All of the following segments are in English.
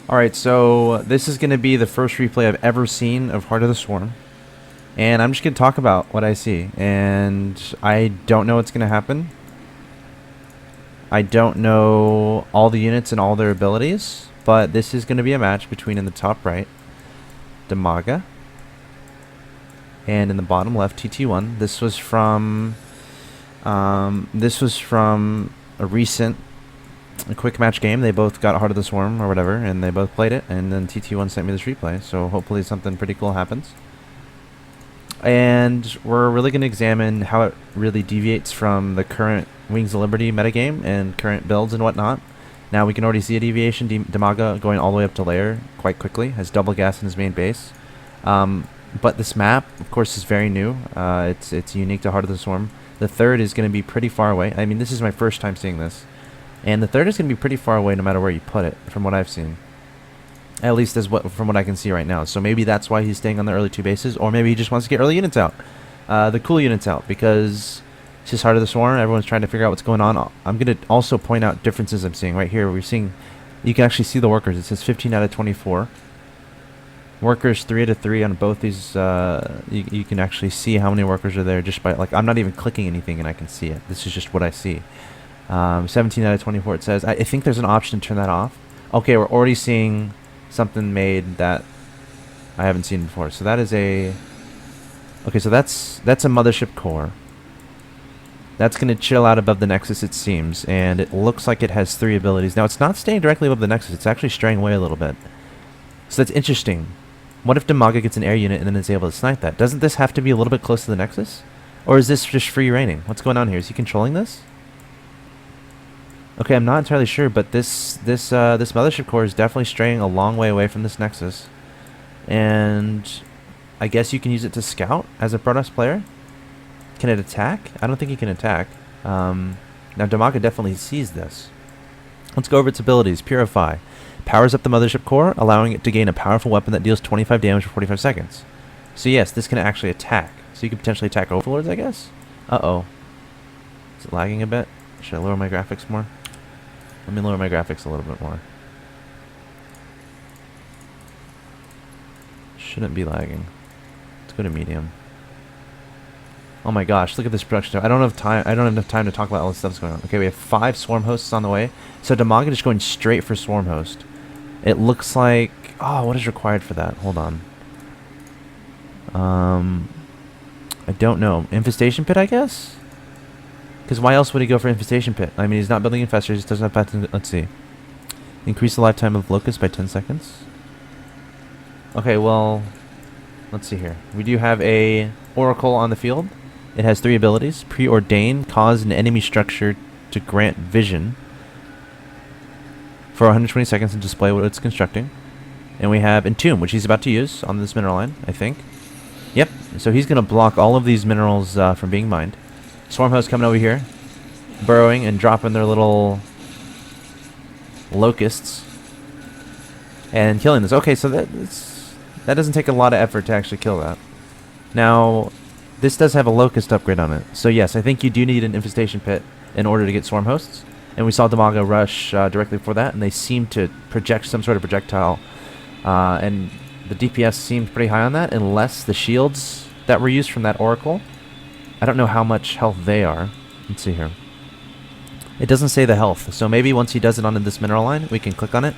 Alright, so this is going to be the first replay I've ever seen of Heart of the Swarm. And I'm just going to talk about what I see. And I don't know what's going to happen. I don't know all the units and all their abilities. But this is going to be a match between, in the top right, DIMAGA. And in the bottom left, TT1. This was from a recent quick match game. They both got Heart of the Swarm or whatever, and they both played it, and then TT1 sent me this replay, so hopefully something pretty cool happens. And we're really going to examine how it really deviates from the current Wings of Liberty metagame and current builds and whatnot. Now we can already see a deviation. DIMAGA going all the way up to layer quite quickly, has double gas in his main base. But this map, of course, is very new. It's unique to Heart of the Swarm. The third is going to be pretty far away. I mean, this is my first time seeing this. And the third is going to be pretty far away no matter where you put it, from what I've seen. At least from what I can see right now. So maybe that's why he's staying on the early two bases, or maybe he just wants to get early units out. The cool units out, because it's just Heart of the Swarm. Everyone's trying to figure out what's going on. I'm going to also point out differences I'm seeing right here. We're seeing, you can actually see the workers. It says 15 out of 24. Workers 3 out of 3 on both these. You can actually see how many workers are there just by, like, I'm not even clicking anything and I can see it. This is just what I see. 17 out of 24 it says. I think there's an option to turn that off. Okay, we're already seeing something made that I haven't seen before. So that is a... Okay, so that's a mothership core. That's going to chill out above the Nexus, it seems. And it looks like it has 3 abilities. Now, it's not staying directly above the Nexus. It's actually straying away a little bit. So that's interesting. What if DIMAGA gets an air unit and then is able to snipe that? Doesn't this have to be a little bit close to the Nexus? Or is this just free reigning? What's going on here? Is he controlling this? Okay, I'm not entirely sure, but this mothership core is definitely straying a long way away from this Nexus. And I guess you can use it to scout as a Protoss player. Can it attack? I don't think it can attack. Now, DIMAGA definitely sees this. Let's go over its abilities. Purify. Powers up the mothership core, allowing it to gain a powerful weapon that deals 25 damage for 45 seconds. So yes, this can actually attack. So you can potentially attack overlords, I guess? Uh-oh. Is it lagging a bit? Should I lower my graphics more? Let me lower my graphics a little bit more. Shouldn't be lagging. Let's go to medium. Oh my gosh, look at this production. I don't have enough time to talk about all this stuff that's going on. Okay, we have 5 swarm hosts on the way. So DIMAGA is going straight for swarm host. It looks like... Oh, what is required for that? Hold on. I don't know. Infestation pit, I guess? Because why else would he go for infestation pit? I mean, he's not building infestors. He doesn't have patterns. Let's see. Increase the lifetime of locust by 10 seconds. Okay, well... Let's see here. We do have a oracle on the field. It has 3 abilities. Preordain, cause an enemy structure to grant vision for 120 seconds and display what it's constructing. And we have Entomb, which he's about to use on this mineral line, I think. Yep, so he's going to block all of these minerals from being mined. Swarm host coming over here, burrowing and dropping their little locusts and killing this. Okay, so that doesn't take a lot of effort to actually kill that. Now, this does have a locust upgrade on it. So yes, I think you do need an infestation pit in order to get swarm hosts. And we saw DIMAGA rush directly before that, and they seemed to project some sort of projectile. And the DPS seemed pretty high on that, unless the shields that were used from that oracle. I don't know how much health they are. Let's see here. It doesn't say the health, so maybe once he does it on this mineral line, we can click on it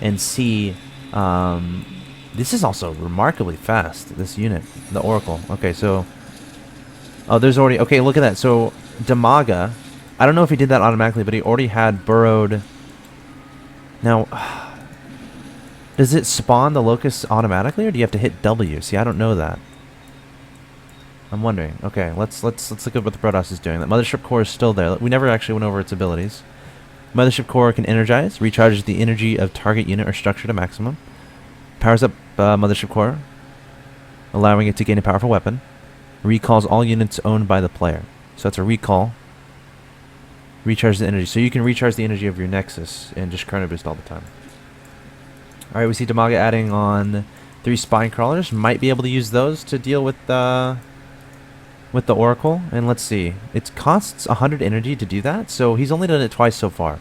and see... this is also remarkably fast, this unit, the oracle. Okay, so... Oh, there's already... Okay, look at that. So, DIMAGA... I don't know if he did that automatically, but he already had burrowed... Now... Does it spawn the locusts automatically, or do you have to hit W? See, I don't know that. I'm wondering. Okay, let's look at what the Protoss is doing. That mothership core is still there. We never actually went over its abilities. Mothership core can energize, recharges the energy of target unit or structure to maximum. Powers up mothership core, allowing it to gain a powerful weapon. Recalls all units owned by the player. So that's a recall. Recharge the energy. So you can recharge the energy of your Nexus and just chrono boost all the time. Alright, we see DIMAGA adding on 3 spine crawlers. Might be able to use those to deal with the oracle. And let's see. It costs 100 energy to do that. So he's only done it twice so far.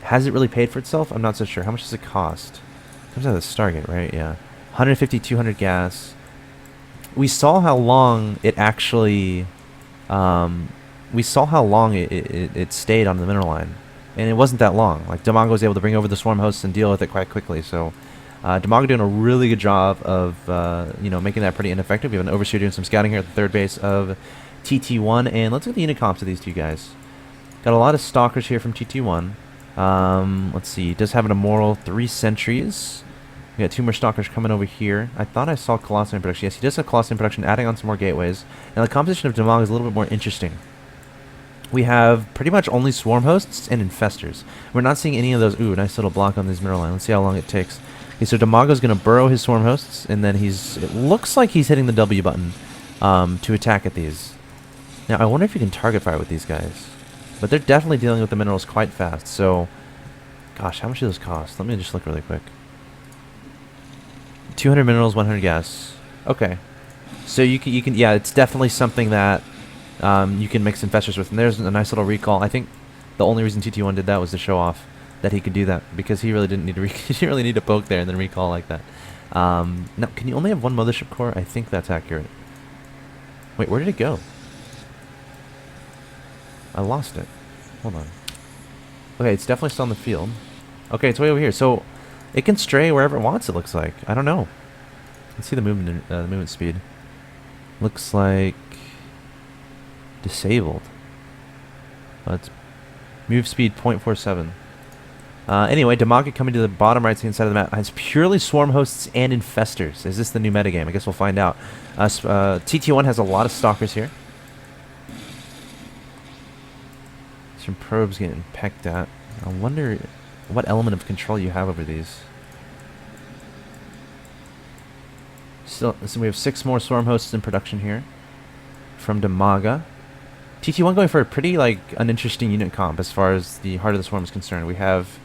Has it really paid for itself? I'm not so sure. How much does it cost? Comes out of the Stargate, right? Yeah. 150, 200 gas. We saw how long it actually... we saw how long it stayed on the mineral line. And it wasn't that long. Like, DIMAGA was able to bring over the swarm hosts and deal with it quite quickly. So, DIMAGA doing a really good job of, you know, making that pretty ineffective. We have an Overseer doing some scouting here at the third base of TT1. And let's look at the unit comps of these two guys. Got a lot of Stalkers here from TT1. Let's see. He does have an Immoral, 3 Sentries. We got 2 more Stalkers coming over here. I thought I saw Colossi in production. Yes, he does have Colossi in production, adding on some more gateways. Now, the composition of DIMAGA is a little bit more interesting. We have pretty much only swarm hosts and infestors. We're not seeing any of those. Ooh, nice little block on this mineral line. Let's see how long it takes. Okay, so DIMAGA's going to burrow his swarm hosts, and then it looks like he's hitting the W button to attack at these. Now, I wonder if you can target fire with these guys. But they're definitely dealing with the minerals quite fast. So, gosh, how much do those cost? Let me just look really quick. 200 minerals, 100 gas. Okay. So you can yeah, it's definitely something that you can mix infestors with. And there's a nice little recall. I think the only reason TT1 did that was to show off that he could do that, because he really didn't need to he didn't really need to poke there and then recall like that. Now, can you only have one mothership core? I think that's accurate. Wait, where did it go? I lost it. Hold on. Okay, it's definitely still in the field. Okay, it's way over here. So it can stray wherever it wants, it looks like. I don't know. Let's see the movement speed. Looks like disabled. Let's move speed 0.47. Anyway, DIMAGA coming to the bottom right hand side of the map has purely swarm hosts and infestors. Is this the new metagame? I guess we'll find out. TT1 has a lot of stalkers here. Some probes getting pecked at. I wonder what element of control you have over these. Still, so we have 6 more swarm hosts in production here from DIMAGA. TT1 going for a pretty uninteresting unit comp as far as the heart of the swarm is concerned. We have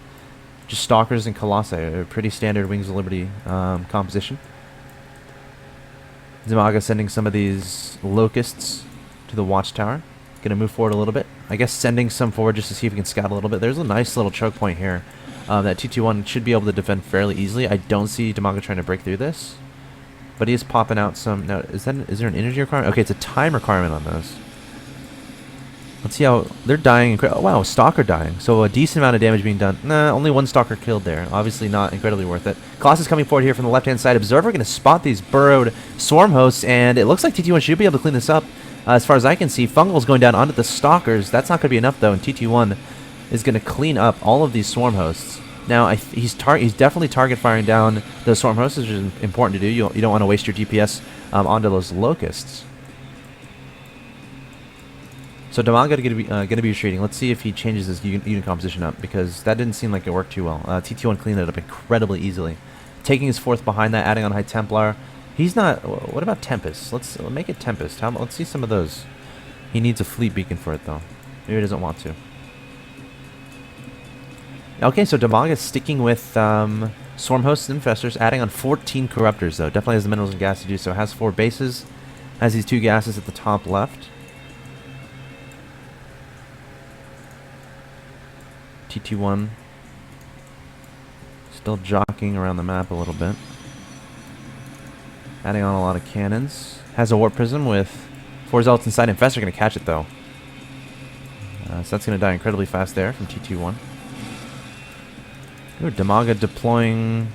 just stalkers and colossi, a pretty standard Wings of Liberty composition. DIMAGA sending some of these locusts to the watchtower. Gonna move forward a little bit. I guess sending some forward just to see if we can scout a little bit. There's a nice little choke point here that TT1 should be able to defend fairly easily. I don't see DIMAGA trying to break through this, but he is popping out some. Now, is there an energy requirement? Okay, it's a time requirement on those. Let's see how they're dying. Oh, wow, stalker dying. So a decent amount of damage being done. Nah, only 1 stalker killed there. Obviously not incredibly worth it. Colossus coming forward here from the left-hand side. Observer going to spot these burrowed swarm hosts, and it looks like TT1 should be able to clean this up. As far as I can see, Fungal's going down onto the stalkers. That's not going to be enough, though, and TT1 is going to clean up all of these swarm hosts. Now, he's definitely target firing down those swarm hosts, which is important to do. You don't want to waste your DPS onto those locusts. So DIMAGA going to be retreating. Let's see if he changes his unit composition up, because that didn't seem like it worked too well. TT1 cleaned it up incredibly easily. Taking his 4th behind that, adding on High Templar. He's not... What about Tempest? Let's make it Tempest. Let's see some of those. He needs a fleet beacon for it, though. Maybe he doesn't want to. Okay, so DIMAGA is sticking with Swarm Hosts and Infestors, adding on 14 Corruptors, though. Definitely has the minerals and gas to do so. Has 4 bases. Has these 2 gases at the top left. TT1 still jockeying around the map a little bit. Adding on a lot of cannons. Has a Warp Prism with 4 Zealots inside. Infestor going to catch it, though. So that's going to die incredibly fast there from TT1. Ooh, DIMAGA deploying...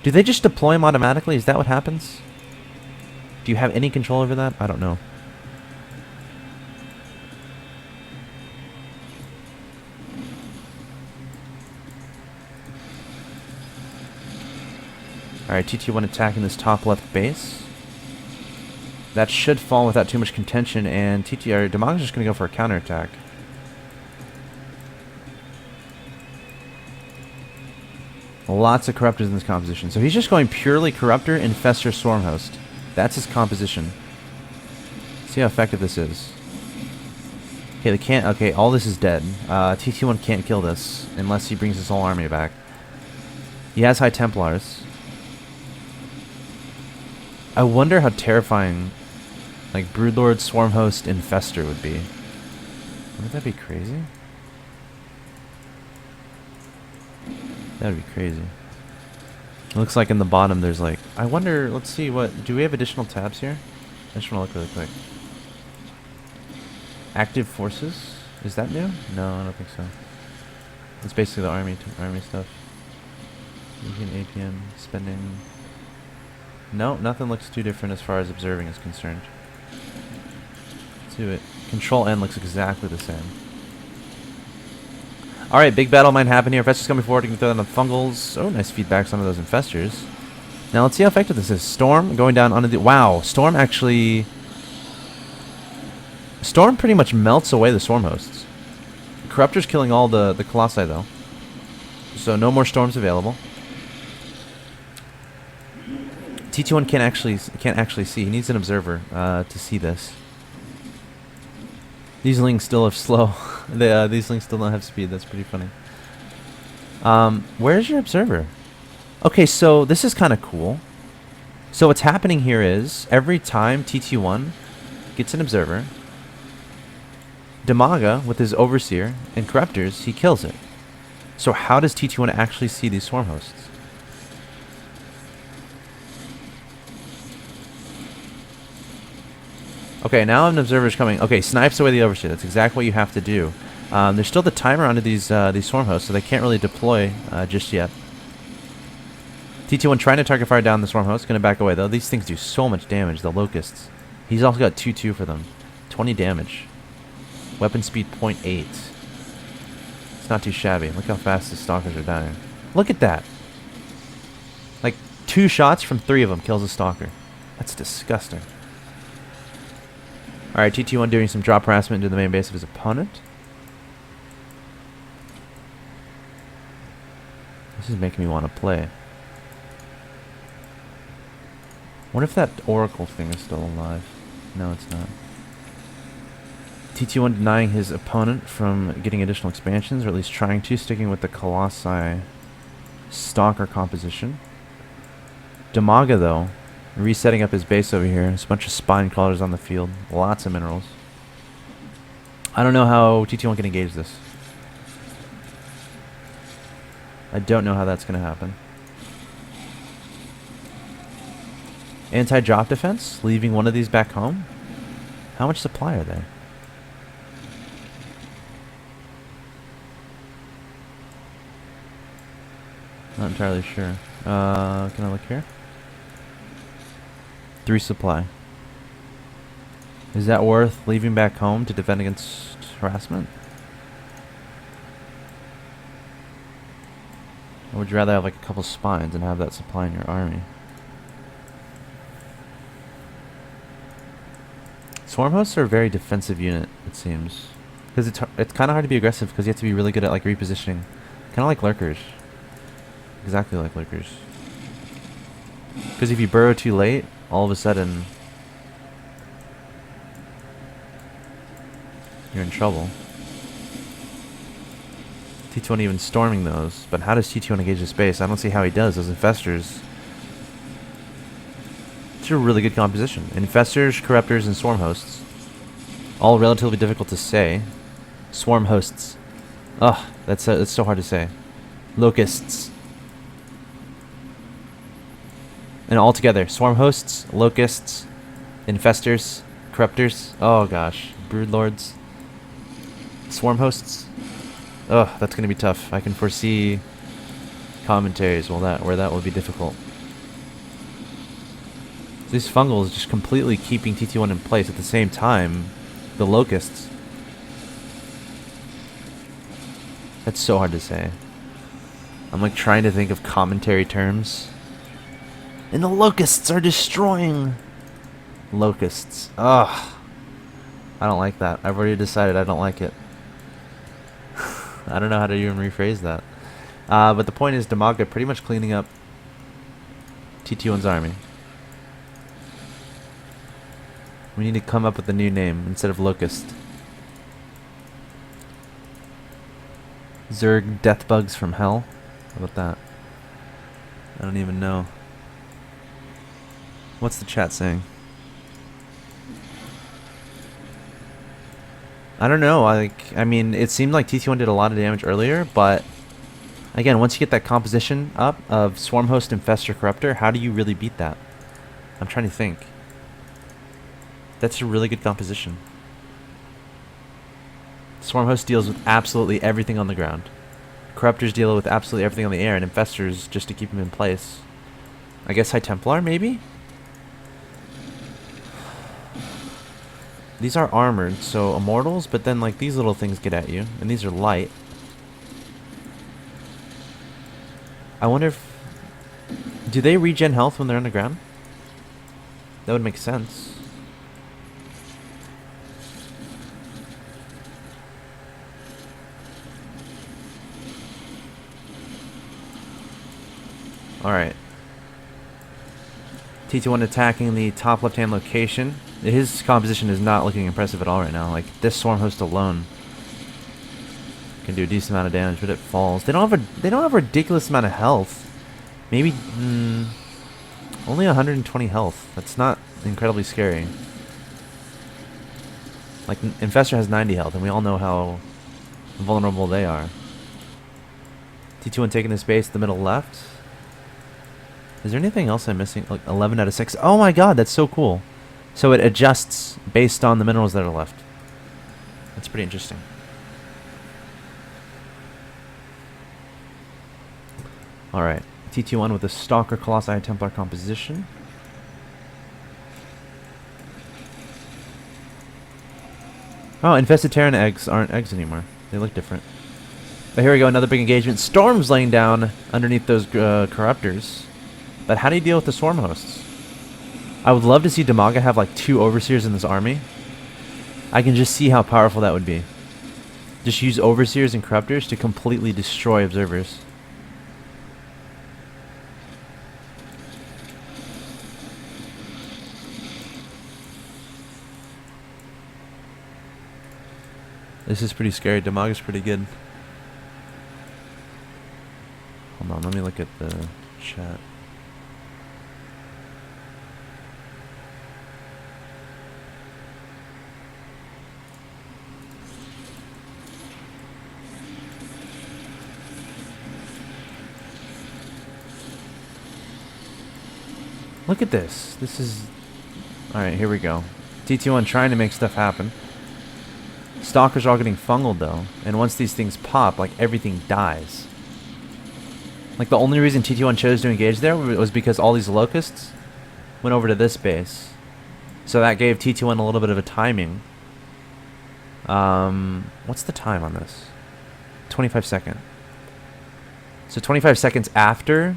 Do they just deploy him automatically? Is that what happens? Do you have any control over that? I don't know. Alright, TT1 attacking this top left base. That should fall without too much contention, and DIMAGA's just going to go for a counterattack. Lots of Corruptors in this composition. So he's just going purely Corruptor, Infestor, Swarmhost. That's his composition. See how effective this is. Okay, they can't... Okay, all this is dead. TT1 can't kill this unless he brings his whole army back. He has High Templars. I wonder how terrifying, Broodlord, Swarmhost, Infestor would be. Wouldn't that be crazy? That would be crazy. It looks like in the bottom there's like... I wonder, let's see what... Do we have additional tabs here? I just want to look really quick. Active forces? Is that new? No, I don't think so. It's basically the army stuff. APM, spending... No, nothing looks too different as far as observing is concerned. Let's do it. Control N looks exactly the same. Alright, big battle might happen here. Infestors coming forward. You can throw them on fungals. Oh, nice feedback, some of those infestors. Now let's see how effective this is. Storm going down onto the... Wow, Storm actually... Storm pretty much melts away the Storm hosts. Corruptor's killing all the Colossi though. So no more Storms available. TT1 can't actually see. He needs an observer to see this. These links still have slow. These links still don't have speed. That's pretty funny. Where's your observer? Okay, so this is kind of cool. So what's happening here is every time TT1 gets an observer, DIMAGA with his overseer and corruptors, he kills it. So how does TT1 actually see these swarm hosts? Okay, now an observer's coming. Okay, snipes away the overseer. That's exactly what you have to do. There's still the timer onto these swarm hosts, so they can't really deploy just yet. TT1 trying to target fire down the swarm host. Going to back away, though. These things do so much damage, the locusts. He's also got 2-2 for them. 20 damage. Weapon speed 0.8. It's not too shabby. Look how fast the stalkers are dying. Look at that. Like, 2 shots from 3 of them kills a stalker. That's disgusting. Alright, TT1 doing some drop harassment into the main base of his opponent. This is making me want to play. What if that Oracle thing is still alive? No, it's not. TT1 denying his opponent from getting additional expansions, or at least trying to, sticking with the Colossi Stalker composition. DIMAGA, though, resetting up his base over here. There's a bunch of spine crawlers on the field. Lots of minerals. I don't know how TT1 can engage this. I don't know how that's going to happen. Anti-drop defense? Leaving one of these back home? How much supply are there? Not entirely sure. Can I look here? 3 supply. Is that worth leaving back home to defend against harassment? Or would you rather have like a couple spines and have that supply in your army? Swarm hosts are a very defensive unit, it seems. Because it's kind of hard to be aggressive because you have to be really good at like repositioning. Kind of like lurkers. Exactly like lurkers. Because if you burrow too late, all of a sudden you're in trouble. T20 even storming those, but how does T21 engage the space? I don't see how he does. Those infestors. It's a really good composition. Infestors, corruptors, and swarm hosts. All relatively difficult to say. Swarm hosts. Ugh, that's so hard to say. Locusts. And all together, swarm hosts, locusts, infestors, corruptors. Oh gosh, broodlords, swarm hosts. Ugh, that's gonna be tough. I can foresee commentaries where that will be difficult. These fungals just completely keeping TT1 in place at the same time. The locusts. That's so hard to say. I'm like trying to think of commentary terms. And the locusts are destroying. Locusts. Ugh. I don't like that. I've already decided I don't like it. I don't know how to even rephrase that. But the point is DIMAGA pretty much cleaning up TT1's army. We need to come up with a new name instead of Locust. Zerg Deathbugs from Hell? How about that? I don't even know. What's the chat saying? I don't know. I mean, it seemed like TT1 did a lot of damage earlier, but Again, once you get that composition up of Swarm Host, Infestor, Corruptor, how do you really beat that? I'm trying to think. That's a really good composition. Swarm Host deals with absolutely everything on the ground. Corruptors deal with absolutely everything on the air, and Infestors just to keep them in place. I guess High Templar, maybe? These are armored, so Immortals, but then like these little things get at you, and these are light. I wonder if... Do they regen health when they're on the ground? That would make sense. Alright. TT1 attacking the top left-hand location. His composition is not looking impressive at all right now. Like, this Swarm Host alone can do a decent amount of damage, but it falls. They don't have a ridiculous amount of health. Maybe only 120 health. That's not incredibly scary. Like, Infestor has 90 health, and we all know how vulnerable they are. TT1 taking this base, the middle left. Is there anything else I'm missing? Like 11 out of 6. Oh my god, that's so cool. So it adjusts based on the minerals that are left. That's pretty interesting. Alright. TT1 with a Stalker, Colossi, Templar composition. Oh, Infested Terran eggs aren't eggs anymore. They look different. But here we go, another big engagement. Storm's laying down underneath those Corruptors. But how do you deal with the Swarm Hosts? I would love to see DIMAGA have like 2 Overseers in this army. I can just see how powerful that would be. Just use Overseers and Corruptors to completely destroy Observers. This is pretty scary. DIMAGA's pretty good. Hold on, let me look at the chat. Look at this. This is... Alright, here we go. TT1 trying to make stuff happen. Stalkers are all getting fungled, though. And once these things pop, like, everything dies. Like, the only reason TT1 chose to engage there was because all these Locusts went over to this base. So that gave TT1 a little bit of a timing. What's the time on this? 25 seconds. So 25 seconds after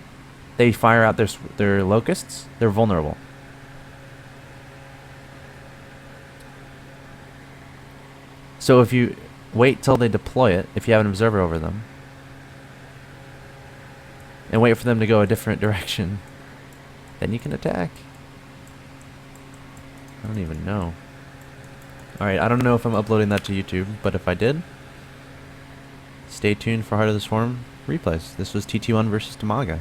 they fire out their Locusts, they're vulnerable. So if you wait till they deploy it, if you have an observer over them, and wait for them to go a different direction, then you can attack. I don't even know. Alright, I don't know if I'm uploading that to YouTube, but if I did, stay tuned for Heart of the Swarm replays. This was TT1 versus DIMAGA.